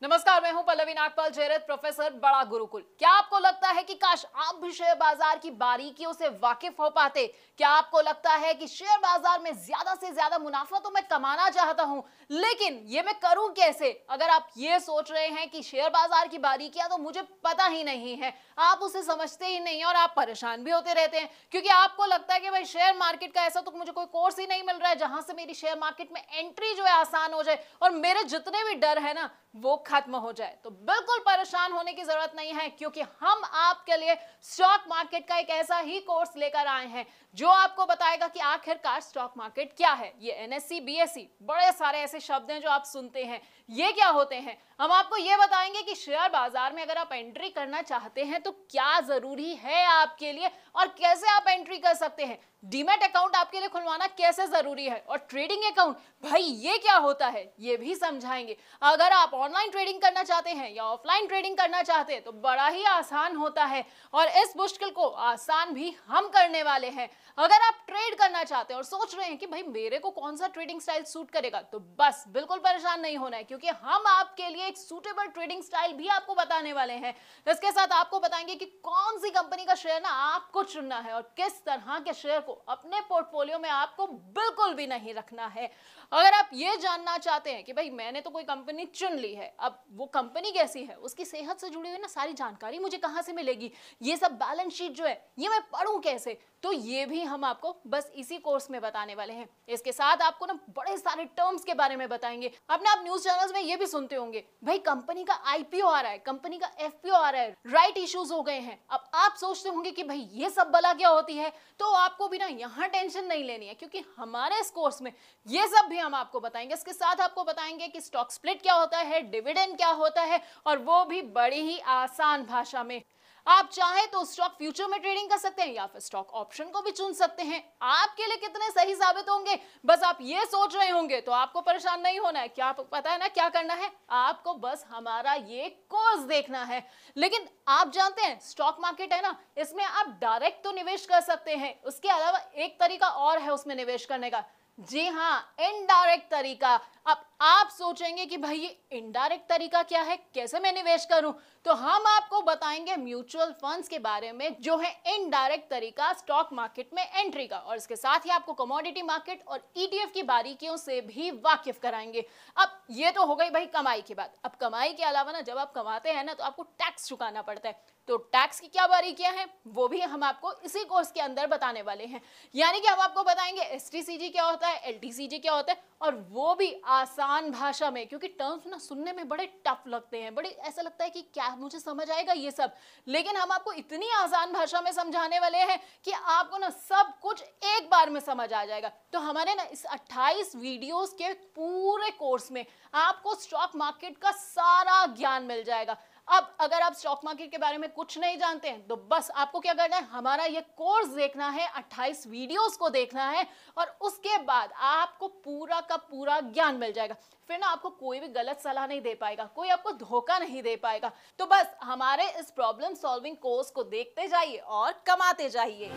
नमस्कार, मैं हूं पल्लवी नागपाल जयरथ, प्रोफेसर बड़ा गुरुकुल। क्या आपको लगता है कि काश आप भी शेयर बाजार की बारीकियों से वाकिफ हो पाते? क्या आपको लगता है कि शेयर बाजार में ज्यादा से ज्यादा मुनाफा तो मैं कमाना चाहता हूं, लेकिन ये मैं करूं कैसे? अगर आप ये सोच रहे हैं कि शेयर बाजार की बारीकियां तो मुझे पता ही नहीं है, आप उसे समझते ही नहीं और आप परेशान भी होते रहते हैं, क्योंकि आपको लगता है कि भाई शेयर मार्केट का ऐसा तो मुझे कोई कोर्स ही नहीं मिल रहा है जहां से मेरी शेयर मार्केट में एंट्री जो है आसान हो जाए और मेरे जितने भी डर है ना वो खत्म हो जाए। तो बिल्कुल परेशान होने की जरूरत नहीं है, क्योंकि हम आपके लिए स्टॉक मार्केट का एक ऐसा ही कोर्स लेकर आए हैं जो आपको बताएगा कि आखिरकार स्टॉक मार्केट क्या है। ये एनएससी, बीएससी, बड़े सारे ऐसे शब्द हैं जो आप सुनते हैं, ये क्या होते हैं। हम आपको ये बताएंगे कि शेयर बाजार में अगर आप एंट्री करना चाहते हैं तो क्या जरूरी है आपके लिए और कैसे आप एंट्री कर सकते हैं। डीमैट अकाउंट आपके लिए खुलवाना कैसे जरूरी है और ट्रेडिंग अकाउंट भाई ये क्या होता है ये भी समझाएंगे। अगर आप ऑनलाइन ट्रेडिंग करना चाहते हैं या ऑफलाइन ट्रेडिंग करना चाहते हैं तो बड़ा ही आसान होता है और इस मुश्किल को आसान भी हम करने वाले हैं। अगर आप ट्रेड करना चाहते हैं और सोच रहे हैं कि भाई मेरे को कौन सा ट्रेडिंग स्टाइल सूट करेगा, तो बस बिल्कुल परेशान नहीं होना है, क्योंकि हम आपके लिए एक सूटेबल ट्रेडिंग स्टाइल भी आपको बताने वाले हैं। इसके साथ आपको बताएंगे कि कौन सी कंपनी का शेयर ना आपको चुनना है और किस तरह के शेयर को अपने पोर्टफोलियो में आपको बिल्कुल भी नहीं रखना है। अगर आप ये जानना चाहते हैं कि भाई मैंने तो कोई कंपनी चुन ली है, अब वो कंपनी कैसी है, उसकी सेहत से जुड़ी हुई ना सारी जानकारी मुझे कहां से मिलेगी, ये सब बैलेंस शीट जो है ये मैं पढ़ूं कैसे, तो ये भी हम आपको बस इसी कोर्स में बताने वाले हैं। इसके साथ आपको ना बड़े सारे टर्म्स के बारे में बताएंगे। अपने आप न्यूज चैनल्स में ये भी सुनते होंगे भाई कंपनी का आईपीओ आ रहा है, कंपनी का एफपीओ आ रहा है, राइट इश्यूज हो गए हैं। अब आप सोचते होंगे कि भाई ये सब बला क्या होती है, तो आपको भी ना यहाँ टेंशन नहीं लेनी है, क्योंकि हमारे इस कोर्स में ये सब भी हम आपको बताएंगे। इसके साथ आपको बताएंगे कि स्टॉक स्प्लिट क्या होता है, डिविडेंड क्या होता है, और वो भी बड़ी ही आसान भाषा में। आप चाहे तो स्टॉक फ्यूचर में ट्रेडिंग कर सकते हैं या फिर स्टॉक ऑप्शन को भी चुन सकते हैं। आपके लिए कितने सही साबित होंगे बस आप ये सोच रहे होंगे, तो आपको परेशान नहीं होना है। क्या पता है ना क्या करना है, आपको बस हमारा ये कोर्स देखना है। लेकिन आप जानते हैं स्टॉक मार्केट है ना, इसमें आप डायरेक्ट तो निवेश कर सकते हैं, उसके अलावा एक तरीका और है उसमें निवेश करने का। जी हाँ, इनडायरेक्ट तरीका। अब आप सोचेंगे कि भाई ये इनडायरेक्ट तरीका क्या है, कैसे मैं निवेश करूं, तो हम आपको बताएंगे म्यूचुअल फंड्स के बारे में जो है इनडायरेक्ट तरीका स्टॉक मार्केट में एंट्री का, और इसके साथ ही आपको कमोडिटी मार्केट और ईटीएफ की बारीकियों से भी वाकिफ कराएंगे। अब ये तो हो गई भाई कमाई की बात। अब कमाई के अलावा ना जब आप कमाते हैं ना तो आपको टैक्स चुकाना पड़ता है, तो टैक्स की क्या बारीकियां हैं वो भी हम आपको इसी कोर्स के अंदर बताने वाले हैं। यानी कि हम आपको बताएंगे एसटीसीजी क्या होता है, एलटीसीजी क्या होता है, और वो भी आसान भाषा में, क्योंकि टर्म्स ना सुनने में बड़े टफ लगते हैं, बड़े ऐसा लगता है कि क्या मुझे समझ आएगा ये सब, लेकिन हम आपको इतनी आसान भाषा में समझाने वाले हैं कि आपको ना सब कुछ एक बार में समझ आ जाएगा। तो हमारे ना इस 28 वीडियोस के पूरे कोर्स में आपको स्टॉक मार्केट का सारा ज्ञान मिल जाएगा। अब अगर आप स्टॉक मार्केट के बारे में कुछ नहीं जानते हैं तो बस आपको क्या करना है, हमारा ये कोर्स देखना है, 28 वीडियोस को देखना है, और उसके बाद आपको पूरा का पूरा ज्ञान मिल जाएगा। फिर ना आपको कोई भी गलत सलाह नहीं दे पाएगा, कोई आपको धोखा नहीं दे पाएगा। तो बस हमारे इस प्रॉब्लम सॉल्विंग कोर्स को देखते जाइए और कमाते जाइए।